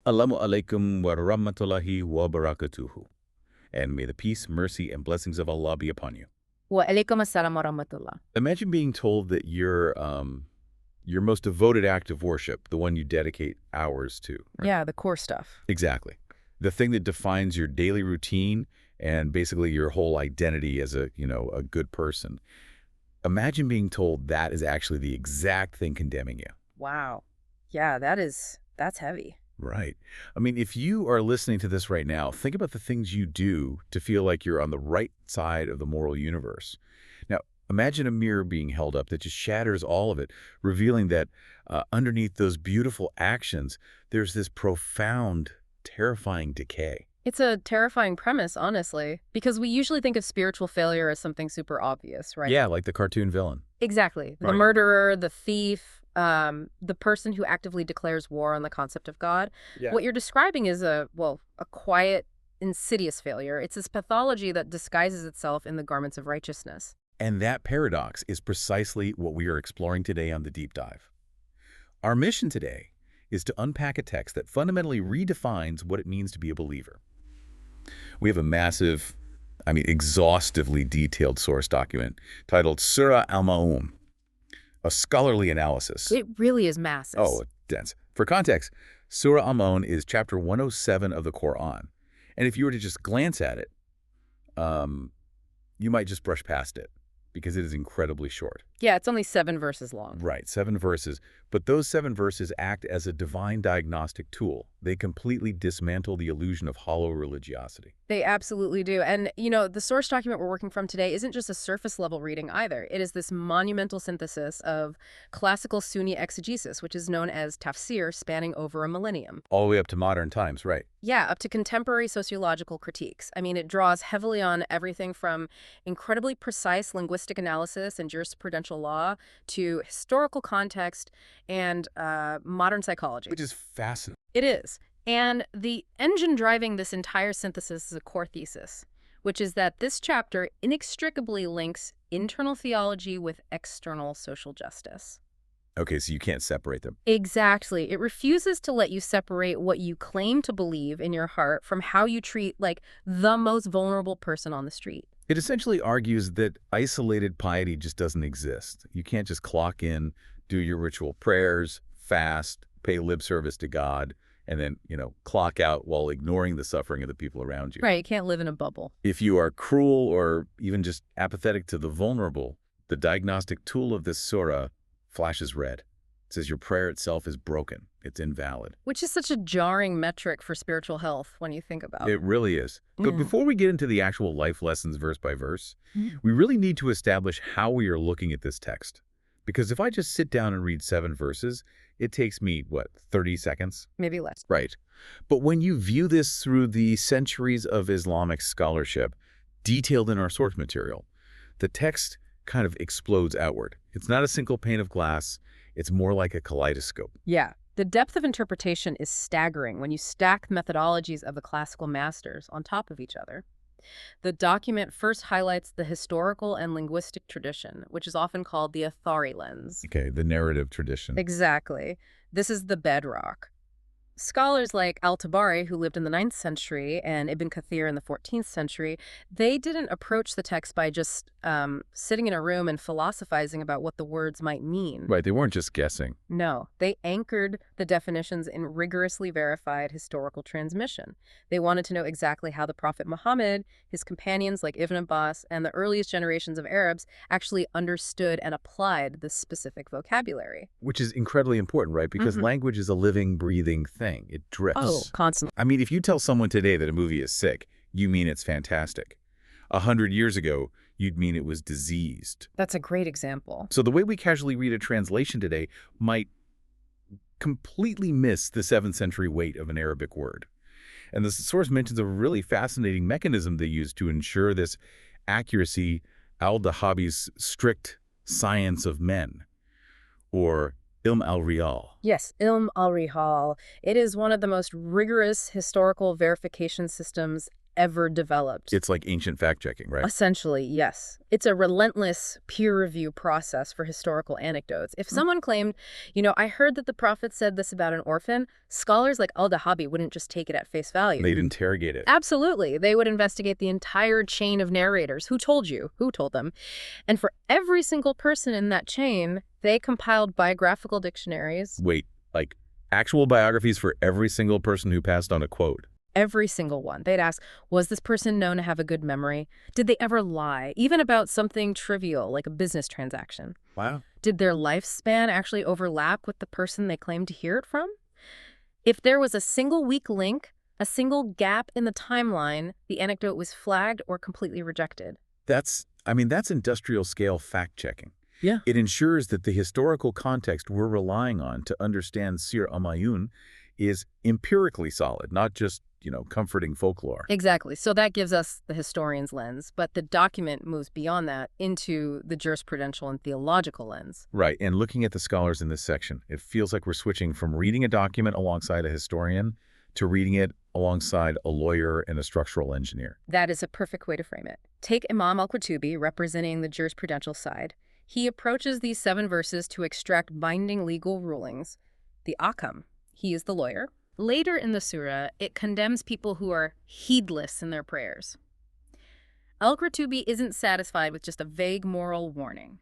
Assalamu alaikum wa rahmatullahi wa barakatuhu. And may the peace, mercy, and blessings of Allah be upon you. Wa alaikum assalam wa rahmatullah. Imagine being told that your most devoted act of worship, the one you dedicate hours to. Right? Yeah, the core stuff. Exactly. The thing that defines your daily routine and basically your whole identity as a good person. Imagine being told that is actually the exact thing condemning you. Wow. Yeah, that's heavy. Right. I mean, if you are listening to this right now, think about the things you do to feel like you're on the right side of the moral universe. Now, imagine a mirror being held up that just shatters all of it, revealing that underneath those beautiful actions, there's this profound, terrifying decay. It's a terrifying premise, honestly, because we usually think of spiritual failure as something super obvious, right? Yeah, like the cartoon villain. Exactly. The Right. murderer, the thief, the person who actively declares war on the concept of God. Yeah. What you're describing is a quiet, insidious failure. It's this pathology that disguises itself in the garments of righteousness. And that paradox is precisely what we are exploring today on the Deep Dive. Our mission today is to unpack a text that fundamentally redefines what it means to be a believer. We have a massive, exhaustively detailed source document titled Surah Al Maa'un, a scholarly analysis. It really is massive. Oh, dense. For context, Surah Al Maa'un is chapter 107 of the Quran. And if you were to just glance at it, you might just brush past it because it is incredibly short. Yeah, it's only 7 verses long. Right, 7 verses. But those 7 verses act as a divine diagnostic tool. They completely dismantle the illusion of hollow religiosity. They absolutely do. And, the source document we're working from today isn't just a surface-level reading either. It is this monumental synthesis of classical Sunni exegesis, which is known as tafsir, spanning over a millennium. All the way up to modern times, right. Yeah, up to contemporary sociological critiques. It draws heavily on everything from incredibly precise linguistic analysis and jurisprudential law to historical context and modern psychology. Which is fascinating. It is. And the engine driving this entire synthesis is a core thesis, which is that this chapter inextricably links internal theology with external social justice. Okay, so you can't separate them. Exactly. It refuses to let you separate what you claim to believe in your heart from how you treat, the most vulnerable person on the street. It essentially argues that isolated piety just doesn't exist. You can't just clock in, do your ritual prayers, fast, pay lip service to God, and then, clock out while ignoring the suffering of the people around you. Right, you can't live in a bubble. If you are cruel or even just apathetic to the vulnerable, the diagnostic tool of this surah flashes red. It says your prayer itself is broken. It's invalid. Which is such a jarring metric for spiritual health when you think about it. It really is. But before we get into the actual life lessons verse by verse, we really need to establish how we are looking at this text. Because if I just sit down and read 7 verses, it takes me, 30 seconds? Maybe less. Right. But when you view this through the centuries of Islamic scholarship detailed in our source material, the text kind of explodes outward. It's not a single pane of glass. It's more like a kaleidoscope. Yeah. The depth of interpretation is staggering when you stack methodologies of the classical masters on top of each other. The document first highlights the historical and linguistic tradition, which is often called the Athari lens. Okay, the narrative tradition. Exactly. This is the bedrock. Scholars like Al-Tabari, who lived in the 9th century, and Ibn Kathir in the 14th century, they didn't approach the text by just sitting in a room and philosophizing about what the words might mean. Right, they weren't just guessing. No, they anchored the definitions in rigorously verified historical transmission. They wanted to know exactly how the Prophet Muhammad, his companions like Ibn Abbas, and the earliest generations of Arabs actually understood and applied this specific vocabulary. Which is incredibly important, right? Because language is a living, breathing thing. It drifts. Oh, constantly. If you tell someone today that a movie is sick, you mean it's fantastic. 100 years ago, you'd mean it was diseased. That's a great example. So the way we casually read a translation today might completely miss the 7th century weight of an Arabic word. And the source mentions a really fascinating mechanism they use to ensure this accuracy, al-Dahabi's strict science of men, or Ilm al-Riyal. Yes, Ilm al-Rihal. It is one of the most rigorous historical verification systems ever developed. It's like ancient fact-checking, right? Essentially, yes. It's a relentless peer review process for historical anecdotes. If someone claimed, I heard that the prophet said this about an orphan, scholars like al-Dahabi wouldn't just take it at face value. They'd interrogate it. Absolutely. They would investigate the entire chain of narrators. Who told you? Who told them? And for every single person in that chain, they compiled biographical dictionaries. Wait, like actual biographies for every single person who passed on a quote? Every single one. They'd ask, was this person known to have a good memory? Did they ever lie, even about something trivial like a business transaction? Wow. Did their lifespan actually overlap with the person they claimed to hear it from? If there was a single weak link, a single gap in the timeline, the anecdote was flagged or completely rejected. That's industrial scale fact-checking. Yeah. It ensures that the historical context we're relying on to understand Surah Al Maa'un is empirically solid, not just, comforting folklore. Exactly. So that gives us the historian's lens, but the document moves beyond that into the jurisprudential and theological lens. Right, and looking at the scholars in this section, it feels like we're switching from reading a document alongside a historian to reading it alongside a lawyer and a structural engineer. That is a perfect way to frame it. Take Imam al-Qurtubi, representing the jurisprudential side. He approaches these 7 verses to extract binding legal rulings. The Akam, he is the lawyer. Later in the surah, it condemns people who are heedless in their prayers. Al-Qurtubi isn't satisfied with just a vague moral warning.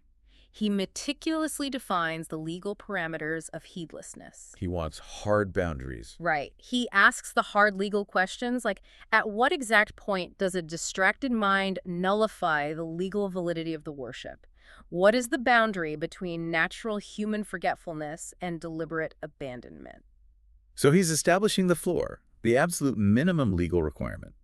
He meticulously defines the legal parameters of heedlessness. He wants hard boundaries. Right. He asks the hard legal questions like, at what exact point does a distracted mind nullify the legal validity of the worship? What is the boundary between natural human forgetfulness and deliberate abandonment? So he's establishing the floor, the absolute minimum legal requirement.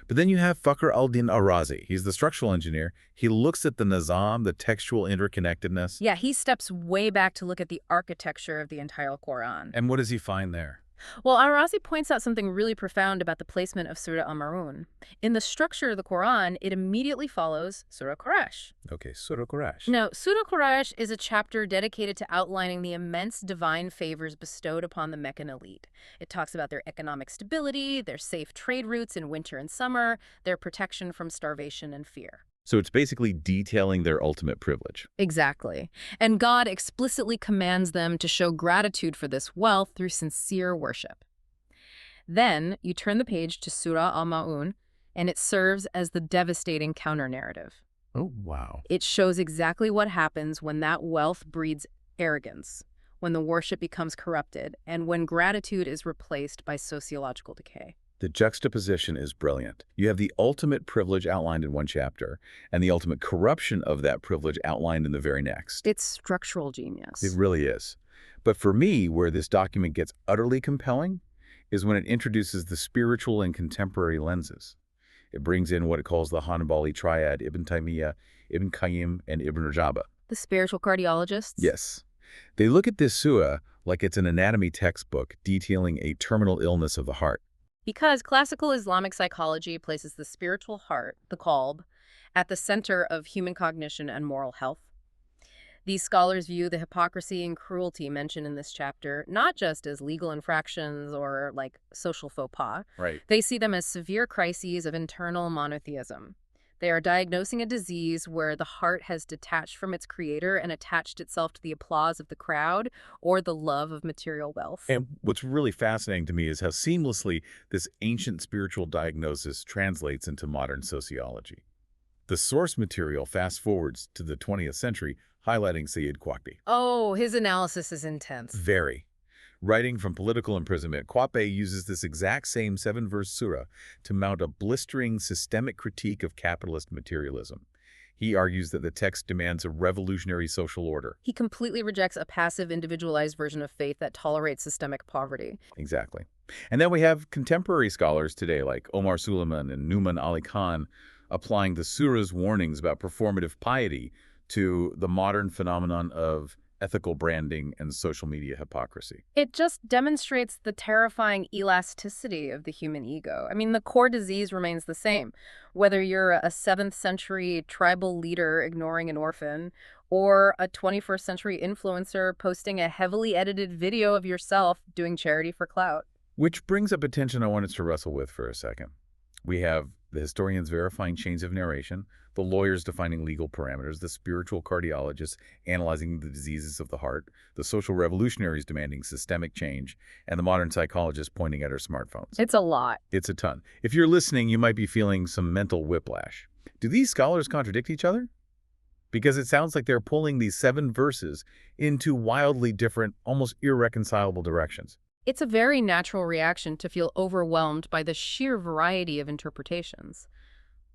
But then you have Fakhr al-Din al-Razi. He's the structural engineer. He looks at the nizam, the textual interconnectedness. Yeah, he steps way back to look at the architecture of the entire Quran. And what does he find there? Well, al-Razi points out something really profound about the placement of Surah Al Maa'un. In the structure of the Quran, it immediately follows Surah Quraysh. Okay, Surah Quraysh. Now, Surah Quraysh is a chapter dedicated to outlining the immense divine favors bestowed upon the Meccan elite. It talks about their economic stability, their safe trade routes in winter and summer, their protection from starvation and fear. So it's basically detailing their ultimate privilege. Exactly. And God explicitly commands them to show gratitude for this wealth through sincere worship. Then you turn the page to Surah Al Maa'un, and it serves as the devastating counter-narrative. Oh, wow. It shows exactly what happens when that wealth breeds arrogance, when the worship becomes corrupted, and when gratitude is replaced by sociological decay. The juxtaposition is brilliant. You have the ultimate privilege outlined in one chapter, and the ultimate corruption of that privilege outlined in the very next. It's structural genius. It really is. But for me, where this document gets utterly compelling is when it introduces the spiritual and contemporary lenses. It brings in what it calls the Hanbali triad, Ibn Taymiyyah, Ibn Qayyim, and Ibn Rajab. The spiritual cardiologists? Yes. They look at this surah like it's an anatomy textbook detailing a terminal illness of the heart. Because classical Islamic psychology places the spiritual heart, the qalb, at the center of human cognition and moral health. These scholars view the hypocrisy and cruelty mentioned in this chapter not just as legal infractions or like social faux pas. Right. They see them as severe crises of internal monotheism. They are diagnosing a disease where the heart has detached from its creator and attached itself to the applause of the crowd or the love of material wealth. And what's really fascinating to me is how seamlessly this ancient spiritual diagnosis translates into modern sociology. The source material fast forwards to the 20th century, highlighting Sayyid Qutb. Oh, his analysis is intense. Very. Writing from political imprisonment, Qutb uses this exact same 7-verse surah to mount a blistering systemic critique of capitalist materialism. He argues that the text demands a revolutionary social order. He completely rejects a passive, individualized version of faith that tolerates systemic poverty. Exactly. And then we have contemporary scholars today like Omar Suleiman and Numan Ali Khan applying the surah's warnings about performative piety to the modern phenomenon of ethical branding and social media hypocrisy. It just demonstrates the terrifying elasticity of the human ego. I mean, the core disease remains the same. Whether you're a 7th century tribal leader ignoring an orphan, or a 21st century influencer posting a heavily edited video of yourself doing charity for clout. Which brings up a tension I wanted to wrestle with for a second. We have the historians verifying chains of narration, the lawyers defining legal parameters, the spiritual cardiologists analyzing the diseases of the heart, the social revolutionaries demanding systemic change, and the modern psychologists pointing at our smartphones. It's a lot. It's a ton. If you're listening, you might be feeling some mental whiplash. Do these scholars contradict each other? Because it sounds like they're pulling these 7 verses into wildly different, almost irreconcilable directions. It's a very natural reaction to feel overwhelmed by the sheer variety of interpretations.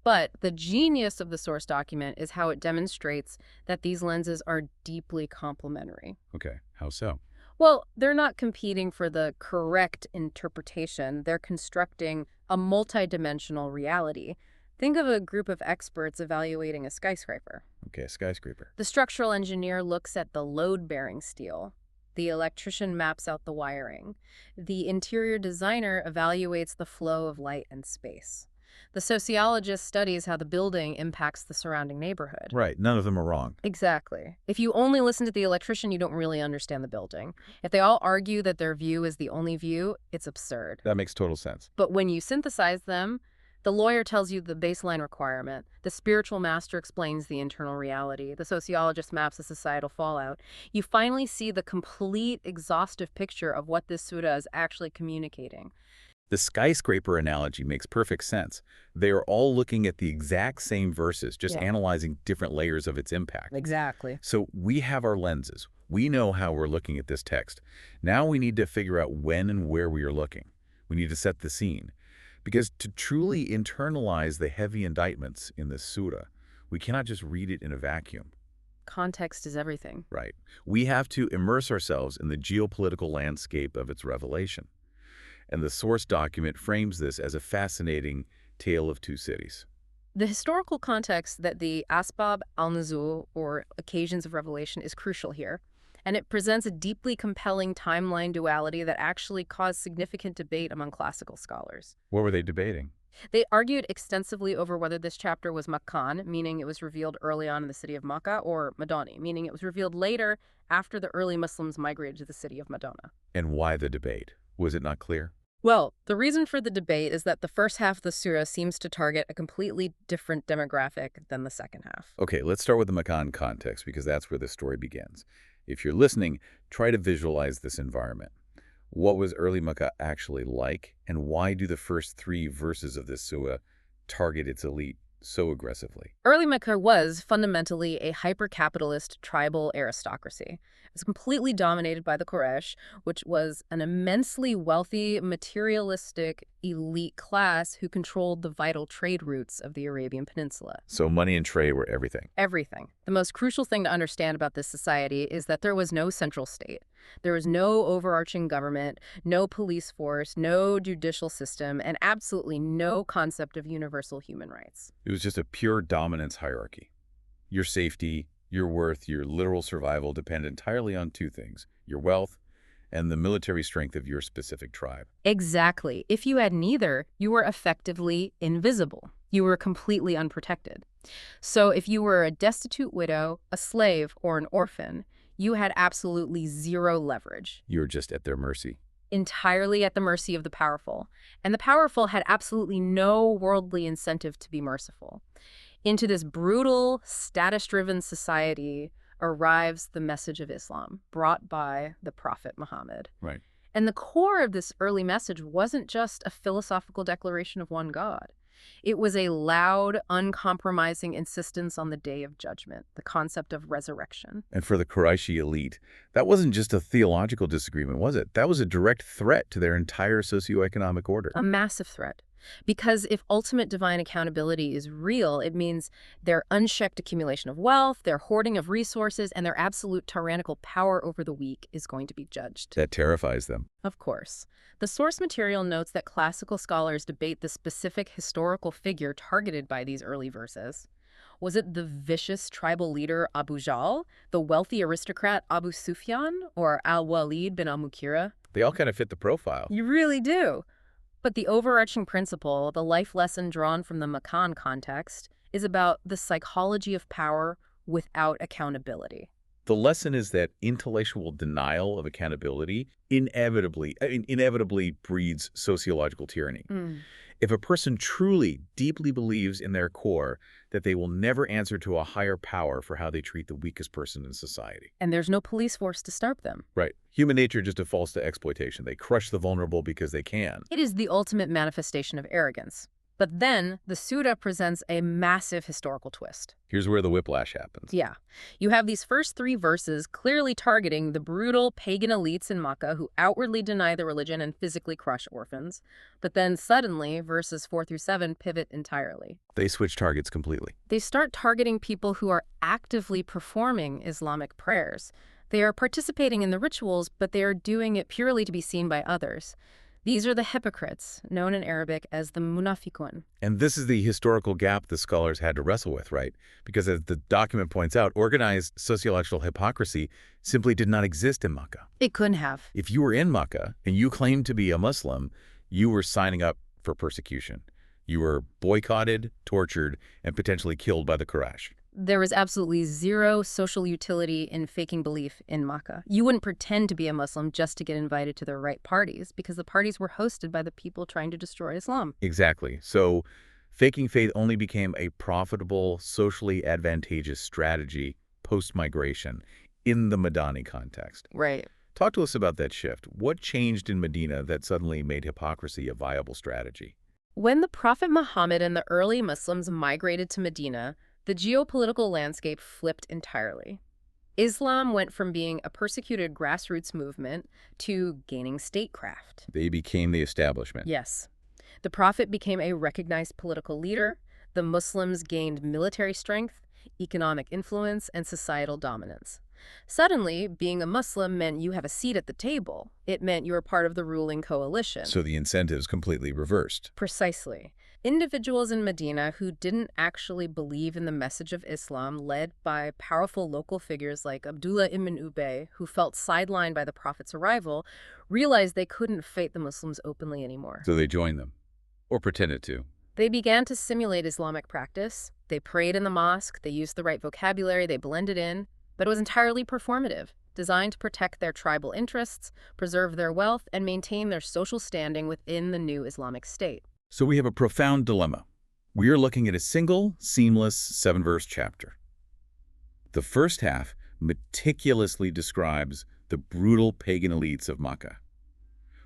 But the genius of the source document is how it demonstrates that these lenses are deeply complementary. Okay, how so? Well, they're not competing for the correct interpretation. They're constructing a multidimensional reality. Think of a group of experts evaluating a skyscraper. Okay, a skyscraper. The structural engineer looks at the load-bearing steel. The electrician maps out the wiring. The interior designer evaluates the flow of light and space. The sociologist studies how the building impacts the surrounding neighborhood. Right, none of them are wrong. Exactly. If you only listen to the electrician, you don't really understand the building. If they all argue that their view is the only view, it's absurd. That makes total sense. But when you synthesize them, the lawyer tells you the baseline requirement, the spiritual master explains the internal reality, the sociologist maps the societal fallout. You finally see the complete, exhaustive picture of what this surah is actually communicating. The skyscraper analogy makes perfect sense. They are all looking at the exact same verses, just analyzing different layers of its impact. Exactly. So we have our lenses. We know how we're looking at this text. Now we need to figure out when and where we are looking. We need to set the scene. Because to truly internalize the heavy indictments in this surah, we cannot just read it in a vacuum. Context is everything. Right. We have to immerse ourselves in the geopolitical landscape of its revelation. And the source document frames this as a fascinating tale of 2 cities. The historical context that the Asbab al-Nuzul, or occasions of revelation, is crucial here. And it presents a deeply compelling timeline duality that actually caused significant debate among classical scholars. What were they debating? They argued extensively over whether this chapter was Makkan, meaning it was revealed early on in the city of Makkah, or Madani, meaning it was revealed later after the early Muslims migrated to the city of Madonna. And why the debate? Was it not clear? Well, the reason for the debate is that the first half of the surah seems to target a completely different demographic than the second half. Okay, let's start with the Makkan context because that's where the story begins. If you're listening, try to visualize this environment. What was early Makkah actually like, and why do the first 3 verses of this surah target its elite so aggressively? Early Mecca was fundamentally a hyper-capitalist tribal aristocracy. It was completely dominated by the Quraysh, which was an immensely wealthy, materialistic, elite class who controlled the vital trade routes of the Arabian Peninsula. So money and trade were everything. Everything. The most crucial thing to understand about this society is that there was no central state. There was no overarching government, no police force, no judicial system, and absolutely no concept of universal human rights. It was just a pure dominance hierarchy. Your safety, your worth, your literal survival depend entirely on 2 things, your wealth and the military strength of your specific tribe. Exactly. If you had neither, you were effectively invisible. You were completely unprotected. So if you were a destitute widow, a slave, or an orphan, you had absolutely zero leverage. You were just at their mercy. Entirely at the mercy of the powerful. And the powerful had absolutely no worldly incentive to be merciful. Into this brutal, status-driven society arrives the message of Islam, brought by the Prophet Muhammad. Right. And the core of this early message wasn't just a philosophical declaration of one God. It was a loud, uncompromising insistence on the day of judgment, the concept of resurrection. And for the Qurayshi elite, that wasn't just a theological disagreement, was it? That was a direct threat to their entire socioeconomic order. A massive threat. Because if ultimate divine accountability is real, it means their unchecked accumulation of wealth, their hoarding of resources, and their absolute tyrannical power over the weak is going to be judged. That terrifies them. Of course. The source material notes that classical scholars debate the specific historical figure targeted by these early verses. Was it the vicious tribal leader Abu Jahl, the wealthy aristocrat Abu Sufyan, or al-Walid bin al-Mughira? They all kind of fit the profile. You really do. But the overarching principle, the life lesson drawn from the Makkan context, is about the psychology of power without accountability. The lesson is that intellectual denial of accountability inevitably breeds sociological tyranny. Mm. If a person truly, deeply believes in their core that they will never answer to a higher power for how they treat the weakest person in society. And there's no police force to stop them. Right. Human nature just defaults to exploitation. They crush the vulnerable because they can. It is the ultimate manifestation of arrogance. But then, the Surah presents a massive historical twist. Here's where the whiplash happens. Yeah. You have these first 3 verses clearly targeting the brutal pagan elites in Makkah who outwardly deny the religion and physically crush orphans. But then suddenly, verses 4 through 7 pivot entirely. They switch targets completely. They start targeting people who are actively performing Islamic prayers. They are participating in the rituals, but they are doing it purely to be seen by others. These are the hypocrites, known in Arabic as the munafiqun. And this is the historical gap the scholars had to wrestle with, right? Because as the document points out, organized sociological hypocrisy simply did not exist in Makkah. It couldn't have. If you were in Makkah and you claimed to be a Muslim, you were signing up for persecution. You were boycotted, tortured, and potentially killed by the Quraysh. There was absolutely zero social utility in faking belief in Makkah. You wouldn't pretend to be a Muslim just to get invited to the right parties, because the parties were hosted by the people trying to destroy Islam. Exactly. So faking faith only became a profitable, socially advantageous strategy post-migration in the Madani context. Right. Talk to us about that shift. What changed in Medina that suddenly made hypocrisy a viable strategy? When the Prophet Muhammad and the early Muslims migrated to Medina, the geopolitical landscape flipped entirely. Islam went from being a persecuted grassroots movement to gaining statecraft. They became the establishment. Yes. The Prophet became a recognized political leader. The Muslims gained military strength, economic influence, and societal dominance. Suddenly, being a Muslim meant you have a seat at the table. It meant you were part of the ruling coalition. So the incentives completely reversed. Precisely. Individuals in Medina who didn't actually believe in the message of Islam, led by powerful local figures like Abdullah ibn Ubay, who felt sidelined by the Prophet's arrival, realized they couldn't fight the Muslims openly anymore. So they joined them, or pretended to. They began to simulate Islamic practice. They prayed in the mosque, they used the right vocabulary, they blended in, but it was entirely performative, designed to protect their tribal interests, preserve their wealth, and maintain their social standing within the new Islamic state. So we have a profound dilemma. We are looking at a single, seamless 7-verse chapter. The first half meticulously describes the brutal pagan elites of Makkah.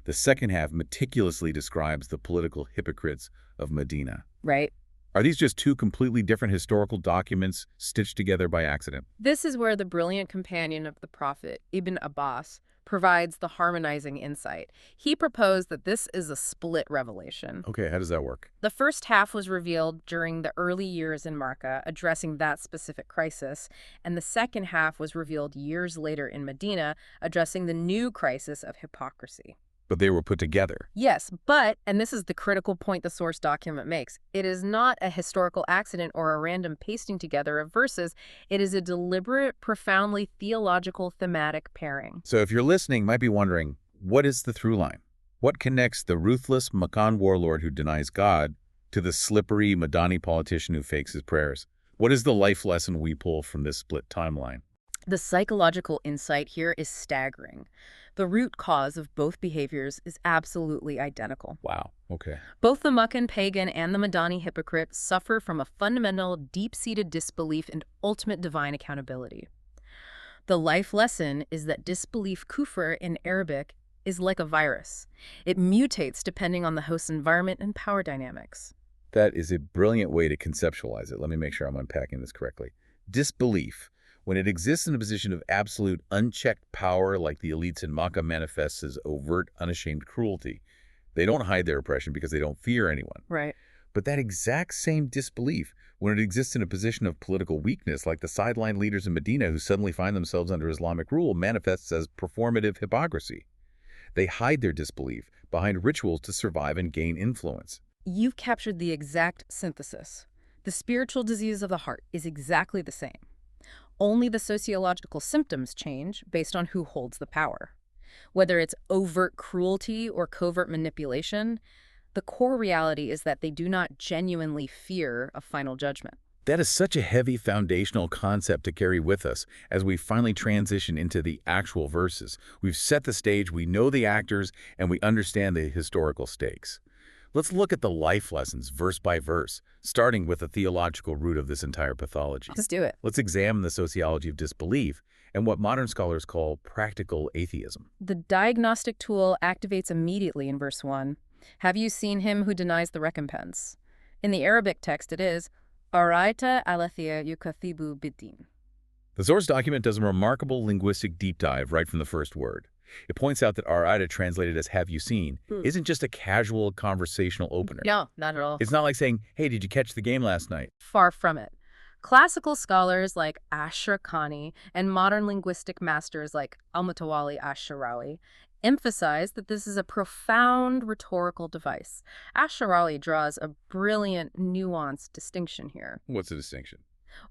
The second half meticulously describes the political hypocrites of Medina. Right. Are these just 2 completely different historical documents stitched together by accident? This is where the brilliant companion of the Prophet, Ibn Abbas, provides the harmonizing insight. He proposed that this is a split revelation. Okay, how does that work? The first half was revealed during the early years in Makkah, addressing that specific crisis, and the second half was revealed years later in Medina, addressing the new crisis of hypocrisy. But they were put together. Yes, but, and this is the critical point the source document makes, it is not a historical accident or a random pasting together of verses. It is a deliberate, profoundly theological thematic pairing. So if you're listening, you might be wondering, what is the through line? What connects the ruthless Makkan warlord who denies God to the slippery Madani politician who fakes his prayers? What is the life lesson we pull from this split timeline? The psychological insight here is staggering. The root cause of both behaviors is absolutely identical. Wow, okay. Both the Meccan pagan and the Madani hypocrite suffer from a fundamental, deep-seated disbelief in ultimate divine accountability. The life lesson is that disbelief, kufr in Arabic, is like a virus. It mutates depending on the host's environment and power dynamics. That is a brilliant way to conceptualize it. Let me make sure I'm unpacking this correctly. Disbelief, when it exists in a position of absolute unchecked power like the elites in Makkah, manifests as overt, unashamed cruelty. They don't hide their oppression because they don't fear anyone. Right. But that exact same disbelief, when it exists in a position of political weakness like the sideline leaders in Medina who suddenly find themselves under Islamic rule, manifests as performative hypocrisy. They hide their disbelief behind rituals to survive and gain influence. You've captured the exact synthesis. The spiritual disease of the heart is exactly the same. Only the sociological symptoms change based on who holds the power. Whether it's overt cruelty or covert manipulation, the core reality is that they do not genuinely fear a final judgment. That is such a heavy foundational concept to carry with us as we finally transition into the actual verses. We've set the stage, we know the actors, and we understand the historical stakes. Let's look at the life lessons verse by verse, starting with the theological root of this entire pathology. Let's do it. Let's examine the sociology of disbelief and what modern scholars call practical atheism. The diagnostic tool activates immediately in verse 1. Have you seen him who denies the recompense? In the Arabic text it is, Araita alathia yukathibu bidin. The source document does a remarkable linguistic deep dive right from the first word. It points out that araita, translated as have you seen, isn't just a casual conversational opener. No, not at all. It's not like saying, hey, did you catch the game last night? Far from it. Classical scholars like Ashraqani and modern linguistic masters like Al-Mutawalli Ash-Sharawi emphasize that this is a profound rhetorical device. Ash-Sharawi draws a brilliant, nuanced distinction here. What's the distinction?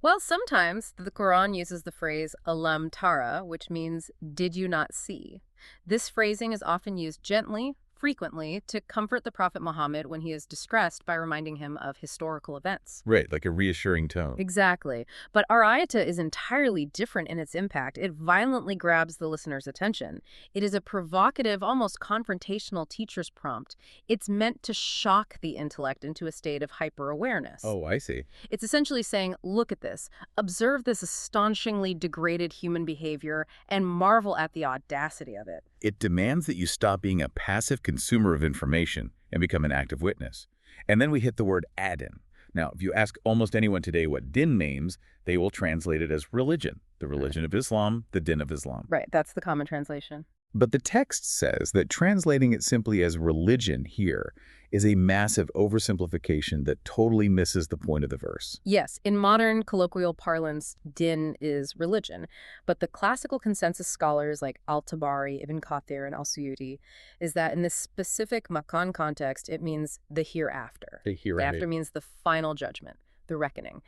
Well, sometimes the Quran uses the phrase alam tara, which means did you not see? This phrasing is often used gently, frequently, to comfort the Prophet Muhammad when he is distressed by reminding him of historical events. Right, like a reassuring tone. Exactly. But our ayata is entirely different in its impact. It violently grabs the listener's attention. It is a provocative, almost confrontational teacher's prompt. It's meant to shock the intellect into a state of hyper-awareness. Oh, I see. It's essentially saying, look at this, observe this astonishingly degraded human behavior, and marvel at the audacity of it. It demands that you stop being a passive consumer of information and become an active witness. And then we hit the word adin. Now, if you ask almost anyone today what din means, they will translate it as religion. The religion of Islam, the din of Islam. Right, that's the common translation. But the text says that translating it simply as religion here is a massive oversimplification that totally misses the point of the verse. Yes, in modern colloquial parlance, din is religion. But the classical consensus scholars like Al-Tabari, Ibn Kathir, and Al-Suyuti is that in this specific Makan context, it means the hereafter. The hereafter. After means the final judgment, the reckoning.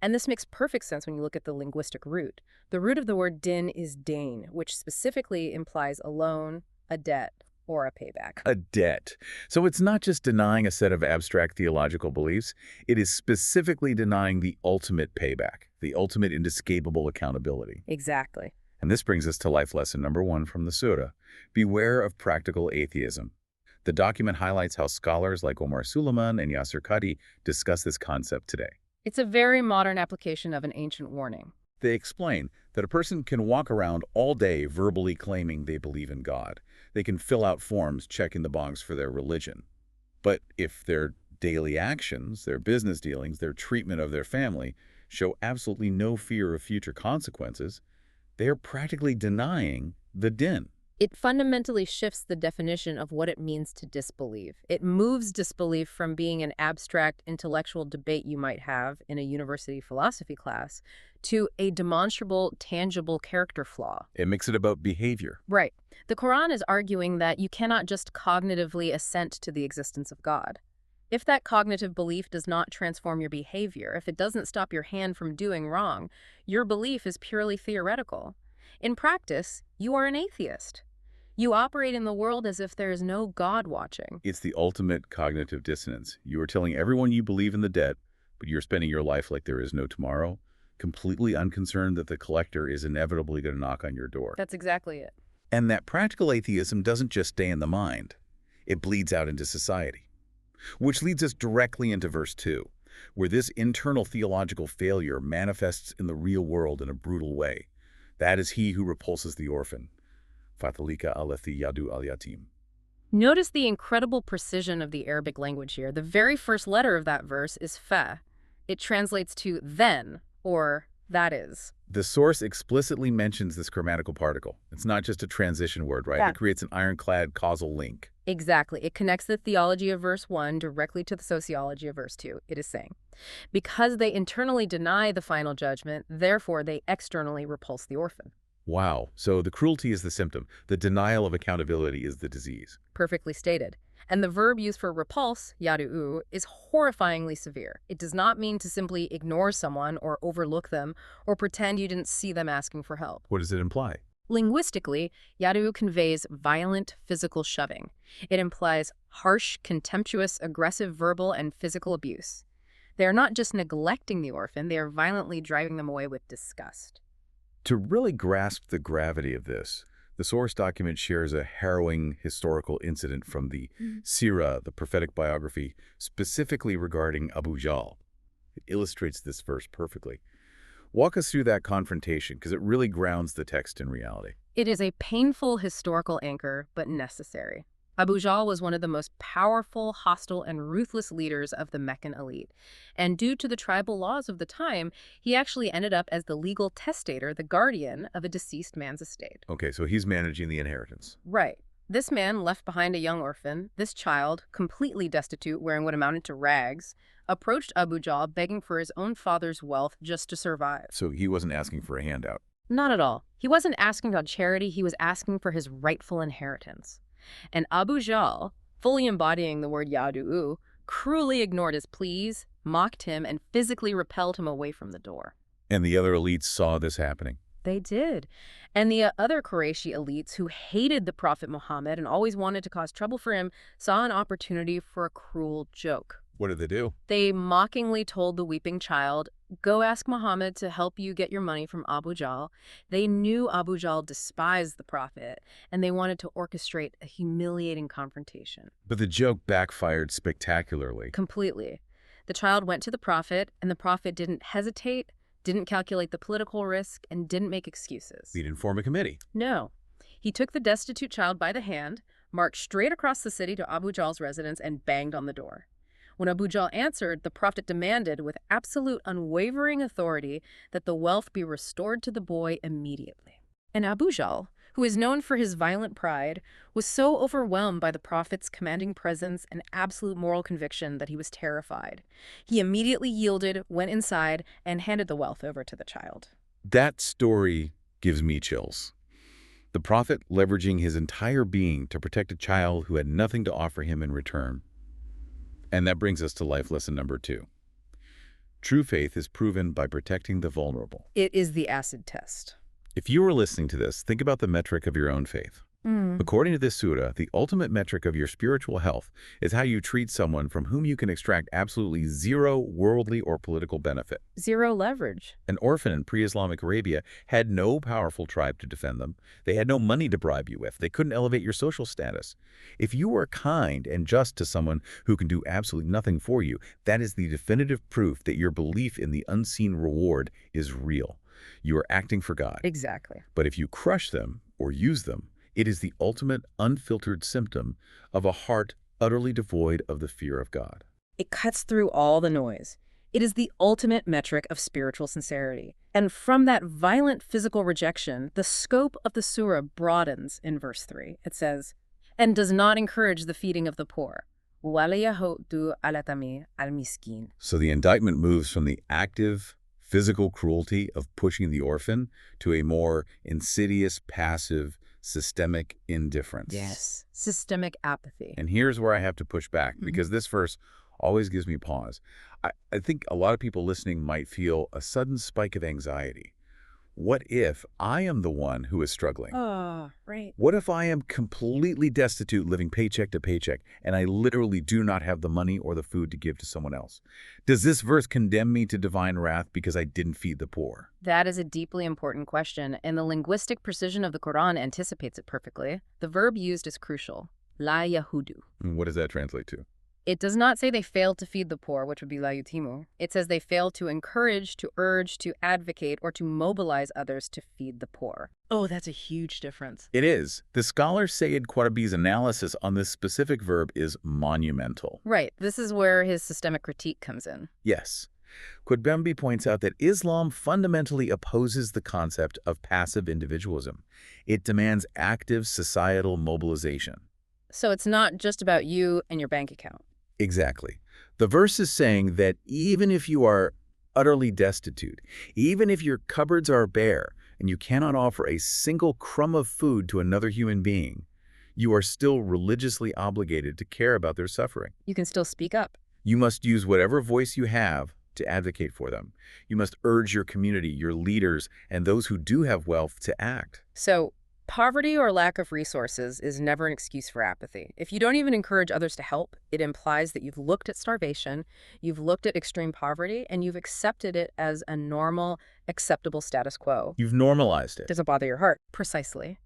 And this makes perfect sense when you look at the linguistic root. The root of the word din is dain, which specifically implies a loan, a debt, or a payback. A debt. So it's not just denying a set of abstract theological beliefs, it is specifically denying the ultimate payback, the ultimate inescapable accountability. Exactly. And this brings us to life lesson number 1 from the surah. Beware of practical atheism. The document highlights how scholars like Omar Suleiman and Yasser Qadi discuss this concept today. It's a very modern application of an ancient warning. They explain that a person can walk around all day verbally claiming they believe in God. They can fill out forms checking the box for their religion. But if their daily actions, their business dealings, their treatment of their family show absolutely no fear of future consequences, they are practically denying the din. It fundamentally shifts the definition of what it means to disbelieve. It moves disbelief from being an abstract intellectual debate you might have in a university philosophy class to a demonstrable, tangible character flaw. It makes it about behavior. Right. The Quran is arguing that you cannot just cognitively assent to the existence of God. If that cognitive belief does not transform your behavior, if it doesn't stop your hand from doing wrong, your belief is purely theoretical. In practice, you are an atheist. You operate in the world as if there is no God watching. It's the ultimate cognitive dissonance. You are telling everyone you believe in the debt, but you're spending your life like there is no tomorrow, completely unconcerned that the collector is inevitably going to knock on your door. That's exactly it. And that practical atheism doesn't just stay in the mind. It bleeds out into society. Which leads us directly into verse 2, where this internal theological failure manifests in the real world in a brutal way. That is he who repulses the orphan. Fatalika alathi yadu al yatim. Notice the incredible precision of the Arabic language here. The very first letter of that verse is fa. It translates to then, or that is. The source explicitly mentions this grammatical particle. It's not just a transition word, right? Yeah. It creates an ironclad causal link. Exactly. It connects the theology of verse 1 directly to the sociology of verse 2. It is saying, because they internally deny the final judgment, therefore they externally repulse the orphan. Wow. So the cruelty is the symptom. The denial of accountability is the disease. Perfectly stated. And the verb used for repulse, yadu'u, is horrifyingly severe. It does not mean to simply ignore someone or overlook them or pretend you didn't see them asking for help. What does it imply? Linguistically, yadu conveys violent physical shoving. It implies harsh, contemptuous, aggressive verbal and physical abuse. They're not just neglecting the orphan, they are violently driving them away with disgust. To really grasp the gravity of this, the source document shares a harrowing historical incident from the Sirah, the prophetic biography, specifically regarding Abu Jahl. It illustrates this verse perfectly. Walk us through that confrontation, because it really grounds the text in reality. It is a painful historical anchor, but necessary. Abu Jahl was one of the most powerful, hostile, and ruthless leaders of the Meccan elite. And due to the tribal laws of the time, he actually ended up as the legal testator, the guardian of a deceased man's estate. Okay, so he's managing the inheritance. Right. This man left behind a young orphan. This child, completely destitute, wearing what amounted to rags, approached Abu Jahl begging for his own father's wealth just to survive. So he wasn't asking for a handout. Not at all. He wasn't asking about charity, he was asking for his rightful inheritance. And Abu Jahl, fully embodying the word yadu'u, cruelly ignored his pleas, mocked him, and physically repelled him away from the door. And the other elites saw this happening. They did. And the other Qurayshi elites who hated the Prophet Muhammad and always wanted to cause trouble for him saw an opportunity for a cruel joke. What did they do? They mockingly told the weeping child, "Go ask Muhammad to help you get your money from Abu Jahl." They knew Abu Jahl despised the Prophet, and they wanted to orchestrate a humiliating confrontation. But the joke backfired spectacularly. Completely. The child went to the Prophet, and the Prophet didn't hesitate, didn't calculate the political risk, and didn't make excuses. He didn't form a committee. No. He took the destitute child by the hand, marched straight across the city to Abu Jahl's residence, and banged on the door. When Abu Jahl answered, the Prophet demanded with absolute unwavering authority that the wealth be restored to the boy immediately. And Abu Jahl, who is known for his violent pride, was so overwhelmed by the Prophet's commanding presence and absolute moral conviction that he was terrified. He immediately yielded, went inside, and handed the wealth over to the child. That story gives me chills. The Prophet leveraging his entire being to protect a child who had nothing to offer him in return. And that brings us to life lesson number 2. True faith is proven by protecting the vulnerable. It is the acid test. If you were listening to this, think about the metric of your own faith. According to this surah, the ultimate metric of your spiritual health is how you treat someone from whom you can extract absolutely zero worldly or political benefit. Zero leverage. An orphan in pre-Islamic Arabia had no powerful tribe to defend them. They had no money to bribe you with. They couldn't elevate your social status. If you are kind and just to someone who can do absolutely nothing for you, that is the definitive proof that your belief in the unseen reward is real. You are acting for God. Exactly. But if you crush them or use them, it is the ultimate unfiltered symptom of a heart utterly devoid of the fear of God. It cuts through all the noise. It is the ultimate metric of spiritual sincerity. And from that violent physical rejection, the scope of the surah broadens in verse 3. It says, "And does not encourage the feeding of the poor. وَلَيَهُدُّ عَلَى تَمِي الْمِسْكِينِ." So the indictment moves from the active physical cruelty of pushing the orphan to a more insidious, passive, systemic indifference. Yes, systemic apathy. And here's where I have to push back, because this verse always gives me pause. I think a lot of people listening might feel a sudden spike of anxiety. What if I am the one who is struggling? Oh, right. What if I am completely destitute, living paycheck to paycheck, and I literally do not have the money or the food to give to someone else? Does this verse condemn me to divine wrath because I didn't feed the poor? That is a deeply important question, and the linguistic precision of the Quran anticipates it perfectly. The verb used is crucial. La yahudu. And what does that translate to? It does not say they failed to feed the poor, which would be la yutimu. It says they failed to encourage, to urge, to advocate, or to mobilize others to feed the poor. Oh, that's a huge difference. It is. The scholar Sayyid Qurtubi's analysis on this specific verb is monumental. Right. This is where his systemic critique comes in. Yes. Qurtubi points out that Islam fundamentally opposes the concept of passive individualism. It demands active societal mobilization. So it's not just about you and your bank account. Exactly. The verse is saying that even if you are utterly destitute, even if your cupboards are bare and you cannot offer a single crumb of food to another human being, you are still religiously obligated to care about their suffering. You can still speak up. You must use whatever voice you have to advocate for them. You must urge your community, your leaders, and those who do have wealth to act. So Poverty or lack of resources is never an excuse for apathy. If you don't even encourage others to help, it implies that you've looked at starvation, you've looked at extreme poverty, and you've accepted it as a normal, acceptable status quo. You've normalized it. Doesn't bother your heart. Precisely.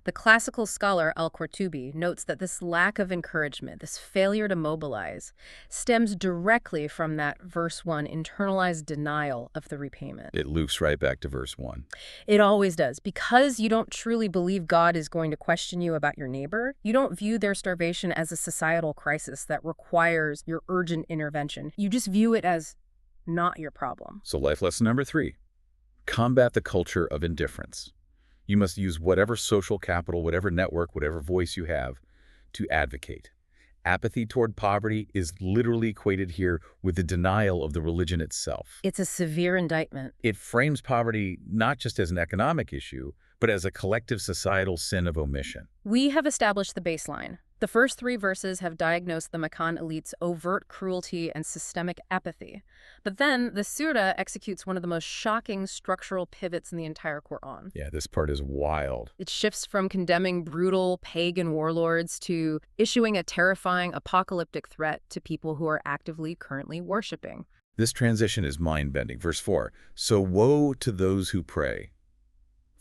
The classical scholar Al-Qurtubi notes that this lack of encouragement, this failure to mobilize, stems directly from that verse 1 internalized denial of the repayment. It loops right back to verse 1. It always does. Because you don't truly believe God is going to question you about your neighbor, you don't view their starvation as a societal crisis that requires your urgent intervention. You just view it as not your problem. So life lesson number 3, combat the culture of indifference. You must use whatever social capital, whatever network, whatever voice you have to advocate. Apathy toward poverty is literally equated here with the denial of the religion itself. It's a severe indictment. It frames poverty not just as an economic issue, but as a collective societal sin of omission. We have established the baseline. The first 3 verses have diagnosed the Meccan elite's overt cruelty and systemic apathy. But then the surah executes one of the most shocking structural pivots in the entire Quran. Yeah, this part is wild. It shifts from condemning brutal pagan warlords to issuing a terrifying apocalyptic threat to people who are actively currently worshiping. This transition is mind-bending. Verse 4, so woe to those who pray.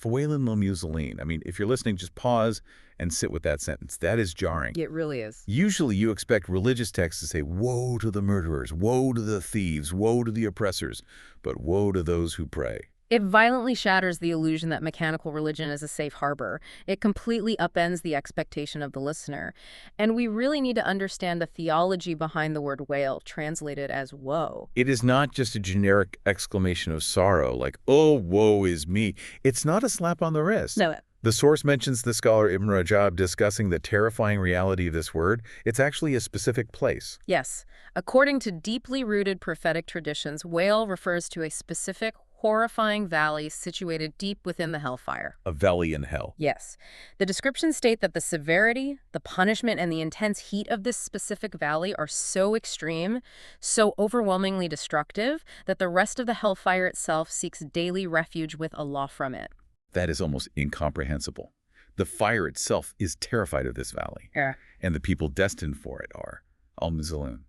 Fawailun lil musallin. I mean, if you're listening, just pause and sit with that sentence. That is jarring. It really is. Usually you expect religious texts to say, woe to the murderers, woe to the thieves, woe to the oppressors, but woe to those who pray. It violently shatters the illusion that mechanical religion is a safe harbor. It completely upends the expectation of the listener. And we really need to understand the theology behind the word wail, translated as woe. It is not just a generic exclamation of sorrow, like, oh, woe is me. It's not a slap on the wrist. No. The source mentions the scholar Ibn Rajab discussing the terrifying reality of this word. It's actually a specific place. Yes. According to deeply rooted prophetic traditions, wail refers to a specific horrifying valley situated deep within the hellfire. A valley in hell. Yes. The descriptions state that the severity, the punishment, and the intense heat of this specific valley are so extreme, so overwhelmingly destructive, that the rest of the hellfire itself seeks daily refuge with Allah from it. That is almost incomprehensible. The fire itself is terrified of this valley. Yeah. And the people destined for it are al-Muzalun,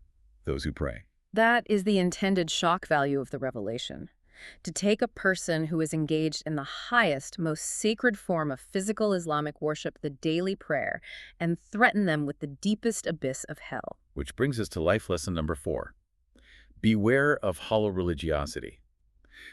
those who pray. That is the intended shock value of the revelation. To take a person who is engaged in the highest, most sacred form of physical Islamic worship, the daily prayer, and threaten them with the deepest abyss of hell. Which brings us to life lesson number 4. Beware of hollow religiosity.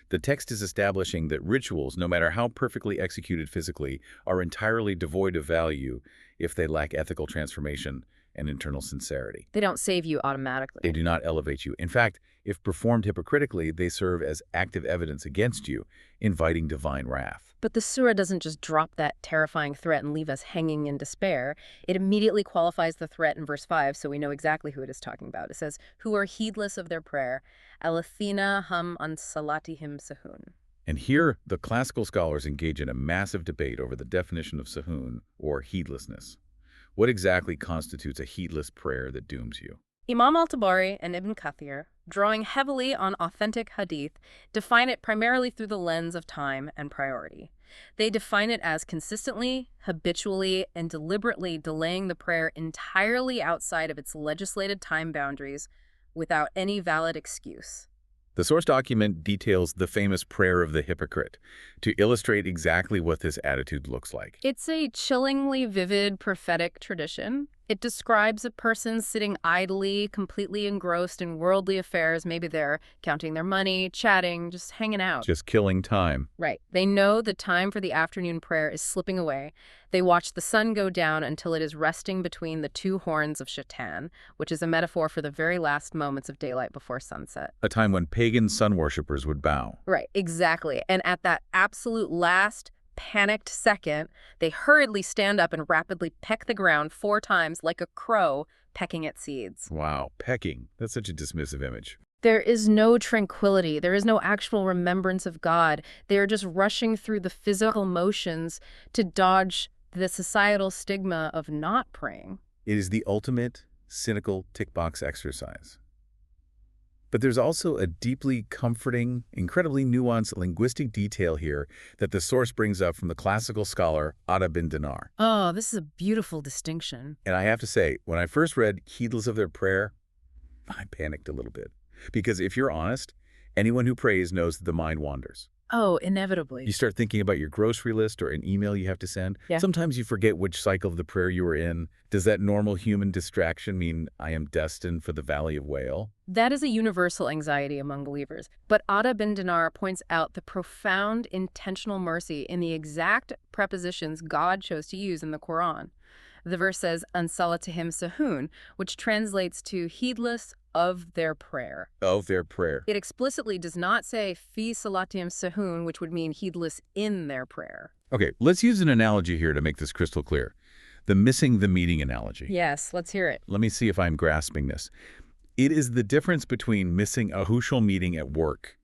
The text is establishing that rituals, no matter how perfectly executed physically, are entirely devoid of value if they lack ethical transformation and internal sincerity. They don't save you automatically. They do not elevate you. In fact, if performed hypocritically, they serve as active evidence against you, inviting divine wrath. But the surah doesn't just drop that terrifying threat and leave us hanging in despair. It immediately qualifies the threat in verse 5, so we know exactly who it is talking about. It says, who are heedless of their prayer, alathina hum an salatihim sahun. And here, the classical scholars engage in a massive debate over the definition of sahun, or heedlessness. What exactly constitutes a heedless prayer that dooms you? Imam al-Tabari and Ibn Kathir, drawing heavily on authentic hadith, define it primarily through the lens of time and priority. They define it as consistently, habitually, and deliberately delaying the prayer entirely outside of its legislated time boundaries without any valid excuse. The source document details the famous prayer of the hypocrite to illustrate exactly what this attitude looks like. It's a chillingly vivid prophetic tradition. It describes a person sitting idly, completely engrossed in worldly affairs. Maybe they're counting their money, chatting, just hanging out. Just killing time. Right. They know the time for the afternoon prayer is slipping away. They watch the sun go down until it is resting between the two horns of Shaitan, which is a metaphor for the very last moments of daylight before sunset. A time when pagan sun worshippers would bow. Right, exactly. And at that absolute last panicked second, they hurriedly stand up and rapidly peck the ground 4 times like a crow pecking at seeds. Wow, pecking. That's such a dismissive image. There is no tranquility. There is no actual remembrance of God. They are just rushing through the physical motions to dodge the societal stigma of not praying. It is the ultimate cynical tick box exercise. But there's also a deeply comforting, incredibly nuanced linguistic detail here that the source brings up from the classical scholar Atta bin Dinar. Oh, this is a beautiful distinction. And I have to say, when I first read heedless of their prayer, I panicked a little bit. Because if you're honest, anyone who prays knows that the mind wanders. Oh, You inevitably. start thinking about your grocery list or an email you have to send. Yeah. Sometimes you forget which cycle of the prayer you were in. Does that normal human distraction mean I am destined for the valley of wail? That is a universal anxiety among believers. But Atta bin Dinar points out the profound intentional mercy in the exact prepositions God chose to use in the Quran. The verse says, "An salatihim sahun," which translates to heedless of their prayer. Of their prayer. It explicitly does not say fi salatihim sahun, which would mean heedless in their prayer. Okay, let's use an analogy here to make this crystal clear. The missing the meeting analogy. Yes, let's hear it. Let me see if I'm grasping this. It is the difference between missing a crucial meeting at work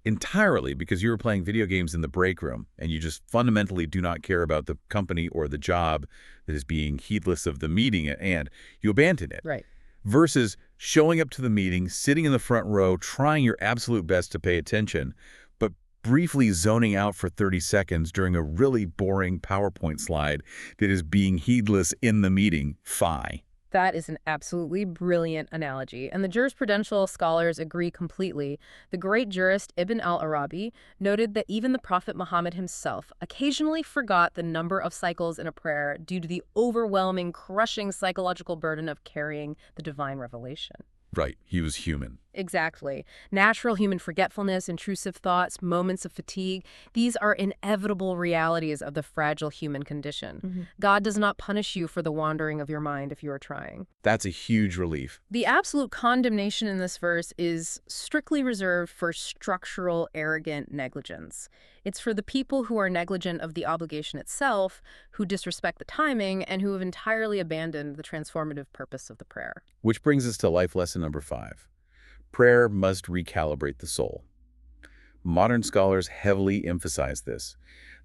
entirely because you were playing video games in the break room and you just fundamentally do not care about the company or the job that is being heedless of the meeting and you abandon it. Right. Versus showing up to the meeting, sitting in the front row, trying your absolute best to pay attention, but briefly zoning out for 30 seconds during a really boring PowerPoint slide that is being heedless in the meeting. Phi. That is an absolutely brilliant analogy, and the jurisprudential scholars agree completely. The great jurist Ibn al-Arabi noted that even the Prophet Muhammad himself occasionally forgot the number of cycles in a prayer due to the overwhelming, crushing psychological burden of carrying the divine revelation. Right, he was human. Exactly. Natural human forgetfulness, intrusive thoughts, moments of fatigue, these are inevitable realities of the fragile human condition. God does not punish you for the wandering of your mind if you are trying. That's a huge relief. The absolute condemnation in this verse is strictly reserved for structural, arrogant negligence. It's for the people who are negligent of the obligation itself, who disrespect the timing, and who have entirely abandoned the transformative purpose of the prayer. Which brings us to life lesson number 5. Prayer must recalibrate the soul. Modern scholars heavily emphasize this.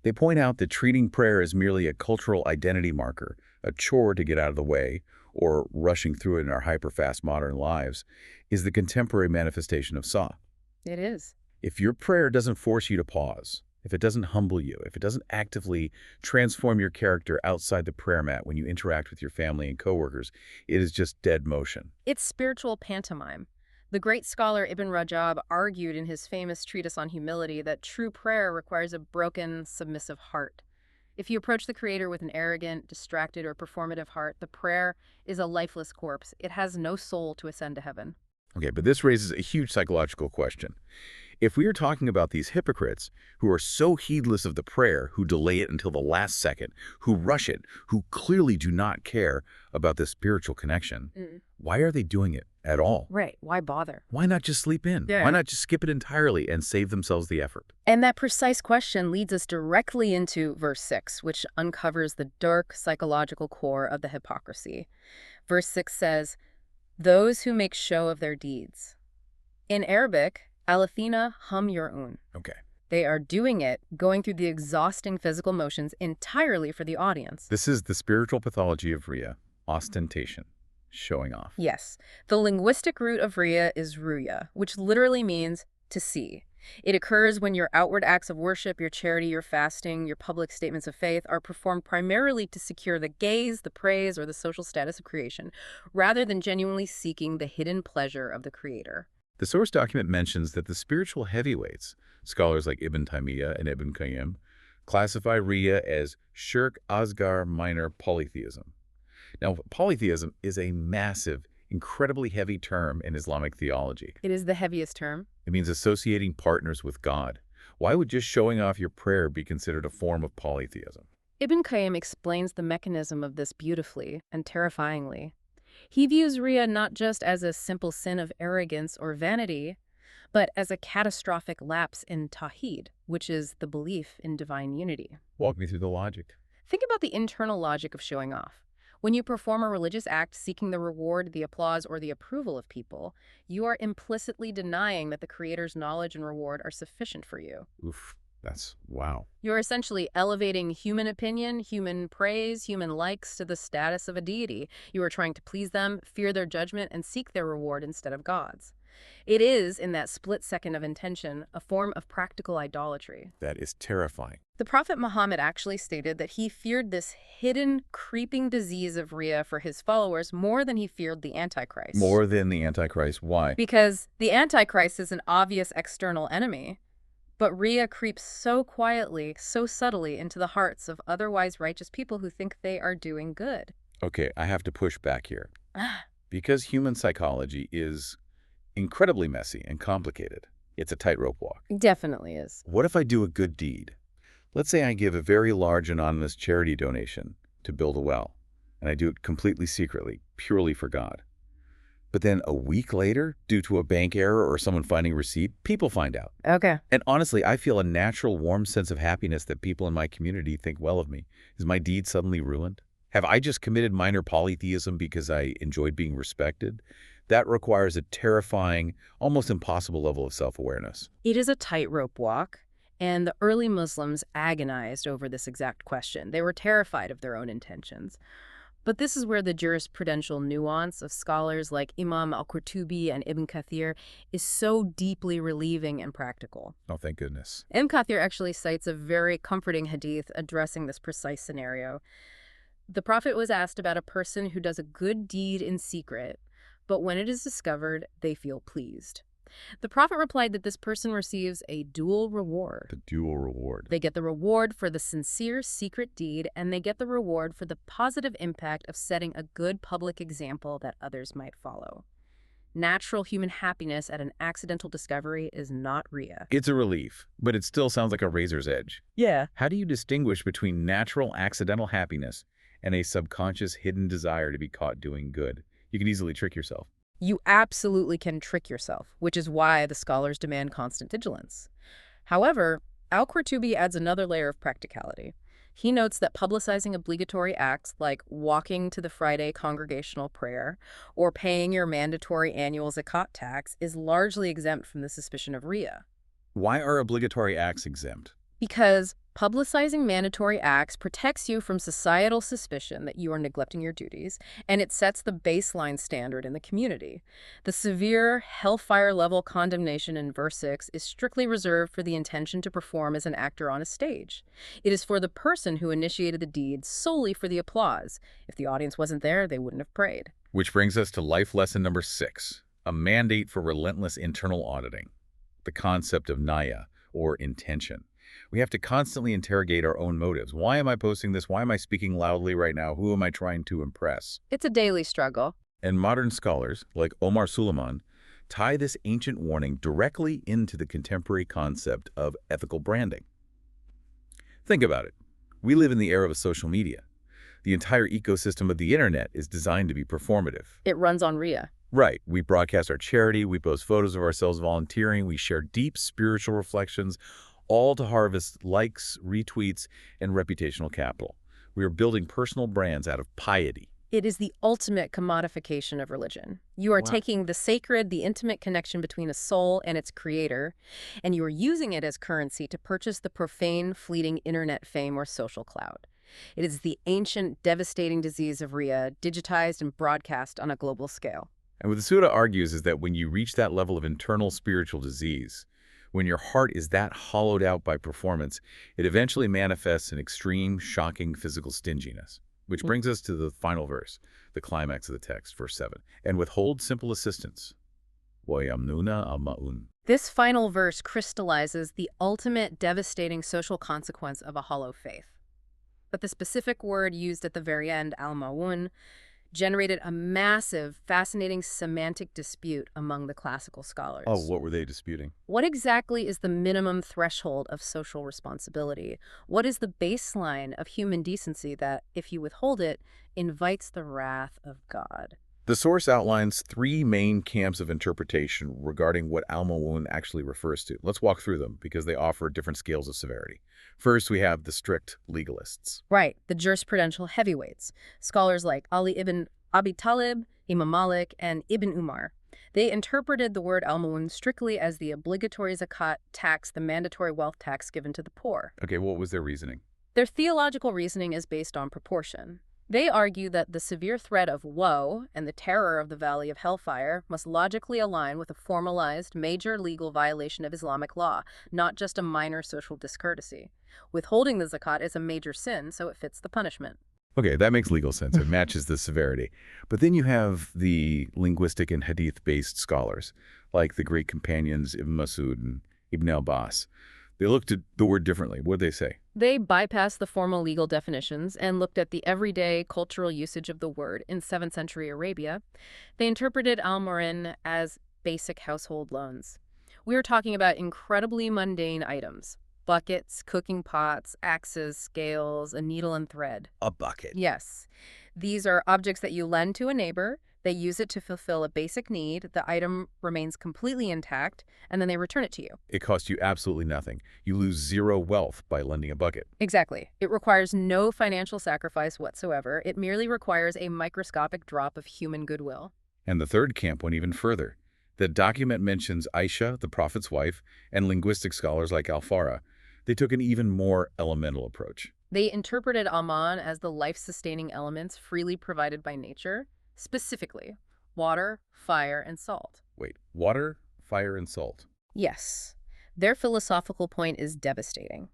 They point out that treating prayer as merely a cultural identity marker, a chore to get out of the way, or rushing through it in our hyper-fast modern lives, is the contemporary manifestation of Salah. It is. If your prayer doesn't force you to pause, if it doesn't humble you, if it doesn't actively transform your character outside the prayer mat when you interact with your family and coworkers, it is just dead motion. It's spiritual pantomime. The great scholar Ibn Rajab argued in his famous treatise on humility that true prayer requires a broken, submissive heart. If you approach the Creator with an arrogant, distracted, or performative heart, the prayer is a lifeless corpse. It has no soul to ascend to heaven. Okay, but this raises a huge psychological question. If we are talking about these hypocrites who are so heedless of the prayer, who delay it until the last second, who rush it, who clearly do not care about the spiritual connection, why are they doing it at all? Right. Why bother? Why not just sleep in? Yeah. Why not just skip it entirely and save themselves the effort? And that precise question leads us directly into verse 6, which uncovers the dark psychological core of the hypocrisy. Verse 6 says, "Those who make show of their deeds." In Arabic, Al-Athina hum yur'un. Okay. They are doing it, going through the exhausting physical motions entirely for the audience. This is the spiritual pathology of Riya, ostentation, showing off. Yes. The linguistic root of Riya is ruya, which literally means to see. It occurs when your outward acts of worship, your charity, your fasting, your public statements of faith are performed primarily to secure the gaze, the praise, or the social status of creation, rather than genuinely seeking the hidden pleasure of the Creator. The source document mentions that the spiritual heavyweights, scholars like Ibn Taymiyyah and Ibn Qayyim, classify Riya as shirk asgar minor polytheism. Now, polytheism is a massive, incredibly heavy term in Islamic theology. It is the heaviest term. It means associating partners with God. Why would just showing off your prayer be considered a form of polytheism? Ibn Qayyim explains the mechanism of this beautifully and terrifyingly. He views Riya not just as a simple sin of arrogance or vanity, but as a catastrophic lapse in Tawheed, which is the belief in divine unity. Walk me through the logic. Think about the internal logic of showing off. When you perform a religious act seeking the reward, the applause, or the approval of people, you are implicitly denying that the Creator's knowledge and reward are sufficient for you. Oof, that's wow. You're essentially elevating human opinion, human praise, human likes to the status of a deity. You are trying to please them, fear their judgment, and seek their reward instead of God's. It is, in that split second of intention, a form of practical idolatry. That is terrifying. The Prophet Muhammad actually stated that he feared this hidden, creeping disease of Riyya for his followers more than he feared the Antichrist. More than the Antichrist. Why? Because the Antichrist is an obvious external enemy, but Riyya creeps so quietly, so subtly into the hearts of otherwise righteous people who think they are doing good. Okay, I have to push back here. Because human psychology is incredibly messy and complicated. It's a tightrope walk. Definitely is. What if I do a good deed? Let's say I give a very large anonymous charity donation to build a well, and I do it completely secretly, purely for God. But then a week later, due to a bank error or someone finding a receipt, people find out. Okay. And honestly, I feel a natural, warm sense of happiness that people in my community think well of me. Is my deed suddenly ruined? Have I just committed minor polytheism because I enjoyed being respected? That requires a terrifying, almost impossible level of self-awareness. It is a tightrope walk, and the early Muslims agonized over this exact question. They were terrified of their own intentions. But this is where the jurisprudential nuance of scholars like Imam al-Qurtubi and Ibn Kathir is so deeply relieving and practical. Oh, thank goodness. Ibn Kathir actually cites a very comforting hadith addressing this precise scenario. The Prophet was asked about a person who does a good deed in secret, but when it is discovered, they feel pleased. The Prophet replied that this person receives a dual reward. The dual reward. They get the reward for the sincere secret deed, and they get the reward for the positive impact of setting a good public example that others might follow. Natural human happiness at an accidental discovery is not Riyya. It's a relief, but it still sounds like a razor's edge. Yeah. How do you distinguish between natural accidental happiness and a subconscious hidden desire to be caught doing good? You can easily trick yourself. You absolutely can trick yourself, which is why the scholars demand constant vigilance. However, al-Qurtubi adds another layer of practicality. He notes that publicizing obligatory acts like walking to the Friday congregational prayer or paying your mandatory annual zakat tax is largely exempt from the suspicion of Riyya. Why are obligatory acts exempt? Because publicizing mandatory acts protects you from societal suspicion that you are neglecting your duties, and it sets the baseline standard in the community. The severe hellfire-level condemnation in verse 6 is strictly reserved for the intention to perform as an actor on a stage. It is for the person who initiated the deed solely for the applause. If the audience wasn't there, they wouldn't have prayed. Which brings us to life lesson number 6, a mandate for relentless internal auditing, the concept of niyya, or intention. We have to constantly interrogate our own motives. Why am I posting this? Why am I speaking loudly right now? Who am I trying to impress? It's a daily struggle. And modern scholars, like Omar Suleiman, tie this ancient warning directly into the contemporary concept of ethical branding. Think about it. We live in the era of social media. The entire ecosystem of the internet is designed to be performative. It runs on Riyya. Right. We broadcast our charity, we post photos of ourselves volunteering, we share deep spiritual reflections, all to harvest likes, retweets, and reputational capital. We are building personal brands out of piety. It is the ultimate commodification of religion. You are taking the sacred, the intimate connection between a soul and its creator, and you are using it as currency to purchase the profane, fleeting internet fame or social clout. It is the ancient, devastating disease of Riyya, digitized and broadcast on a global scale. And what the Surah argues is that when you reach that level of internal spiritual disease, when your heart is that hollowed out by performance, it eventually manifests in extreme, shocking physical stinginess. Which brings us to the final verse, the climax of the text, verse 7. And withhold simple assistance. وَيَمْنُونَ Al Maa'un. This final verse crystallizes the ultimate devastating social consequence of a hollow faith. But the specific word used at the very end, Al Maa'un, generated a massive, fascinating semantic dispute among the classical scholars. Oh, what were they disputing? What exactly is the minimum threshold of social responsibility? What is the baseline of human decency that, if you withhold it, invites the wrath of God? The source outlines 3 main camps of interpretation regarding what Al Maa'un actually refers to. Let's walk through them because they offer different scales of severity. First, we have the strict legalists. Right, the jurisprudential heavyweights. Scholars like Ali ibn Abi Talib, Imam Malik, and Ibn Umar. They interpreted the word Al Maa'un strictly as the obligatory zakat tax, the mandatory wealth tax given to the poor. Okay, what was their reasoning? Their theological reasoning is based on proportion. They argue that the severe threat of woe and the terror of the Valley of Hellfire must logically align with a formalized, major legal violation of Islamic law, not just a minor social discourtesy. Withholding the zakat is a major sin, so it fits the punishment. Okay, that makes legal sense. It matches the severity. But then you have the linguistic and hadith-based scholars, like the great companions Ibn Masud and Ibn Abbas. They looked at the word differently. What did they say? They bypassed the formal legal definitions and looked at the everyday cultural usage of the word in 7th century Arabia. They interpreted Al Maa'un as basic household loans. We are talking about incredibly mundane items: buckets, cooking pots, axes, scales, a needle and thread. A bucket. Yes, these are objects that you lend to a neighbor. They use it to fulfill a basic need. The item remains completely intact, and then they return it to you. It costs you absolutely nothing. You lose zero wealth by lending a bucket. Exactly. It requires no financial sacrifice whatsoever. It merely requires a microscopic drop of human goodwill. And the third camp went even further. The document mentions Aisha, the prophet's wife, and linguistic scholars like Al-Farah. They took an even more elemental approach. They interpreted Aman as the life-sustaining elements freely provided by nature, specifically water, fire, and salt. Wait, water, fire, and salt. Yes, their philosophical point is devastating.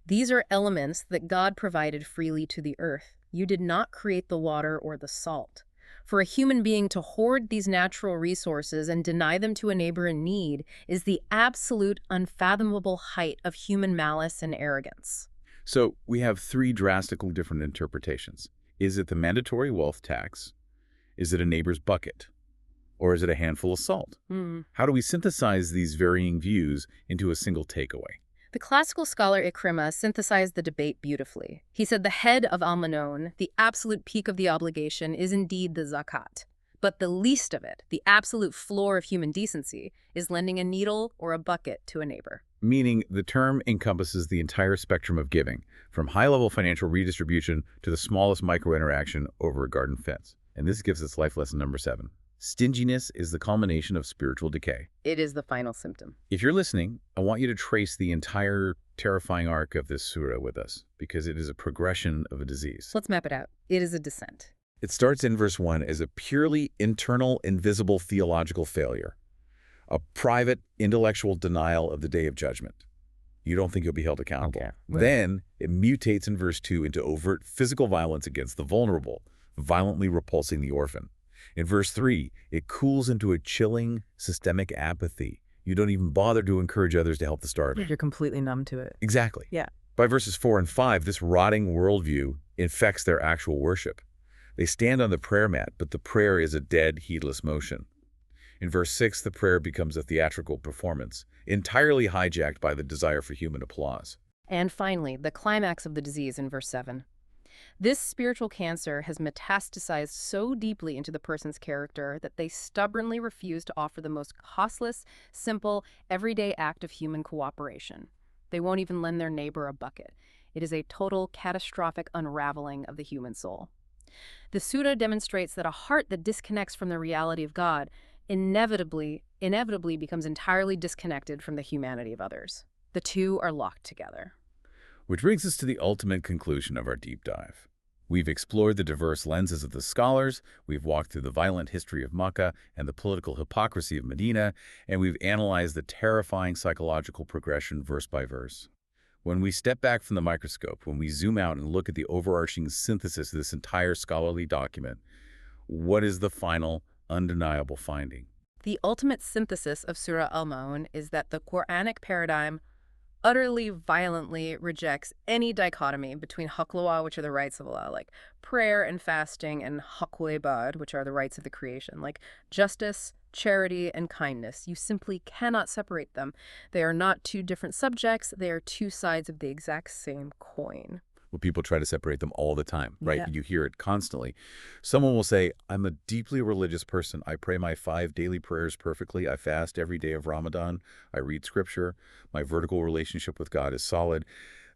These are elements that God provided freely to the earth. You did not create the water or the salt. For a human being to hoard these natural resources and deny them to a neighbor in need is the absolute unfathomable height of human malice and arrogance. So we have three drastically different interpretations. Is it the mandatory wealth tax? Is it a neighbor's bucket? Or is it a handful of salt? How do we synthesize these varying views into a single takeaway? The classical scholar Ikrimah synthesized the debate beautifully. He said the head of Al Maa'un, the absolute peak of the obligation, is indeed the zakat. But the least of it, the absolute floor of human decency, is lending a needle or a bucket to a neighbor. Meaning the term encompasses the entire spectrum of giving, from high-level financial redistribution to the smallest micro-interaction over a garden fence. And this gives us life lesson number 7. Stinginess is the culmination of spiritual decay. It is the final symptom. If you're listening, I want you to trace the entire terrifying arc of this surah with us, because it is a progression of a disease. Let's map it out. It is a descent. It starts in verse 1 as a purely internal, invisible theological failure, a private, intellectual denial of the day of judgment. You don't think you'll be held accountable. Okay. Then it mutates in verse 2 into overt physical violence against the vulnerable, violently repulsing the orphan. In verse 3, it cools into a chilling, systemic apathy. You don't even bother to encourage others to help the starving. You're completely numb to it. Exactly. Yeah. By verses 4 and 5, this rotting worldview infects their actual worship. They stand on the prayer mat, but the prayer is a dead, heedless motion. In verse 6, the prayer becomes a theatrical performance, entirely hijacked by the desire for human applause. And finally, the climax of the disease in verse 7. This spiritual cancer has metastasized so deeply into the person's character that they stubbornly refuse to offer the most costless, simple, everyday act of human cooperation. They won't even lend their neighbor a bucket. It is a total, catastrophic unraveling of the human soul. The surah demonstrates that a heart that disconnects from the reality of God inevitably becomes entirely disconnected from the humanity of others. The two are locked together. Which brings us to the ultimate conclusion of our deep dive. We've explored the diverse lenses of the scholars, we've walked through the violent history of Makkah and the political hypocrisy of Medina, and we've analyzed the terrifying psychological progression verse by verse. When we step back from the microscope, when we zoom out and look at the overarching synthesis of this entire scholarly document, what is the final, undeniable finding? The ultimate synthesis of Surah Al Maa'un is that the Quranic paradigm utterly, violently rejects any dichotomy between haqq, which are the rights of Allah, like prayer and fasting, and haqqul ibad, which are the rights of the creation, like justice, charity, and kindness. You simply cannot separate them. They are not two different subjects. They are two sides of the exact same coin. Well, people try to separate them all the time, right? Yeah. You hear it constantly. Someone will say, I'm a deeply religious person. I pray my 5 daily prayers perfectly. I fast every day of Ramadan. I read scripture. My vertical relationship with God is solid.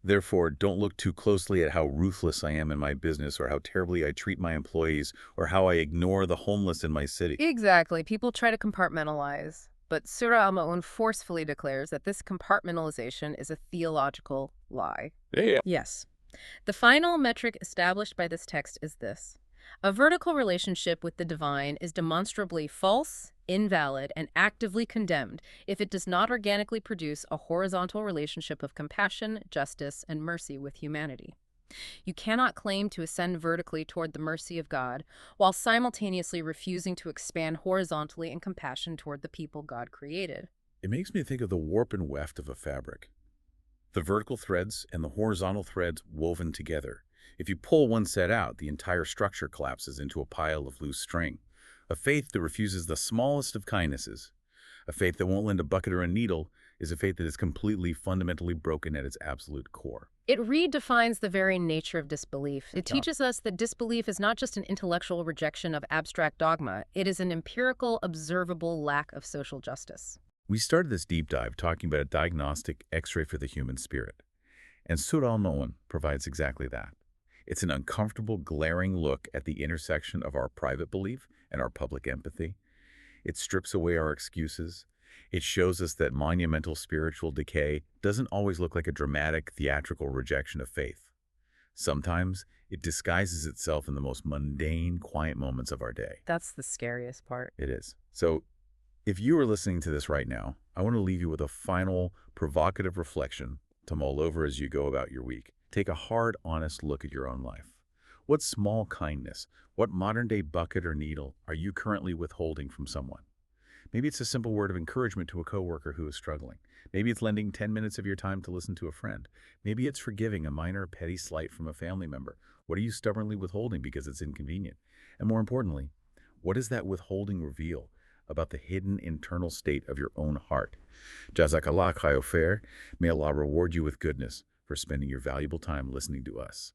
Therefore, don't look too closely at how ruthless I am in my business or how terribly I treat my employees or how I ignore the homeless in my city. Exactly. People try to compartmentalize. But Surah Al Maa'un forcefully declares that this compartmentalization is a theological lie. Yeah. Yes. The final metric established by this text is this. A vertical relationship with the divine is demonstrably false, invalid, and actively condemned if it does not organically produce a horizontal relationship of compassion, justice, and mercy with humanity. You cannot claim to ascend vertically toward the mercy of God while simultaneously refusing to expand horizontally in compassion toward the people God created. It makes me think of the warp and weft of a fabric. The vertical threads and the horizontal threads woven together. If you pull one set out, the entire structure collapses into a pile of loose string. A faith that refuses the smallest of kindnesses, a faith that won't lend a bucket or a needle, is a faith that is completely, fundamentally broken at its absolute core. It redefines the very nature of disbelief. It Yeah. teaches us that disbelief is not just an intellectual rejection of abstract dogma, it is an empirical, observable lack of social justice. We started this deep dive talking about a diagnostic x-ray for the human spirit, and Surah Al Maa'un provides exactly that. It's an uncomfortable, glaring look at the intersection of our private belief and our public empathy. It strips away our excuses. It shows us that monumental spiritual decay doesn't always look like a dramatic, theatrical rejection of faith. Sometimes it disguises itself in the most mundane, quiet moments of our day. That's the scariest part. It is. So, if you are listening to this right now, I want to leave you with a final, provocative reflection to mull over as you go about your week. Take a hard, honest look at your own life. What small kindness, what modern-day bucket or needle are you currently withholding from someone? Maybe it's a simple word of encouragement to a coworker who is struggling. Maybe it's lending 10 minutes of your time to listen to a friend. Maybe it's forgiving a minor, petty slight from a family member. What are you stubbornly withholding because it's inconvenient? And more importantly, what does that withholding reveal about the hidden internal state of your own heart? Jazakallah khair. May Allah reward you with goodness for spending your valuable time listening to us.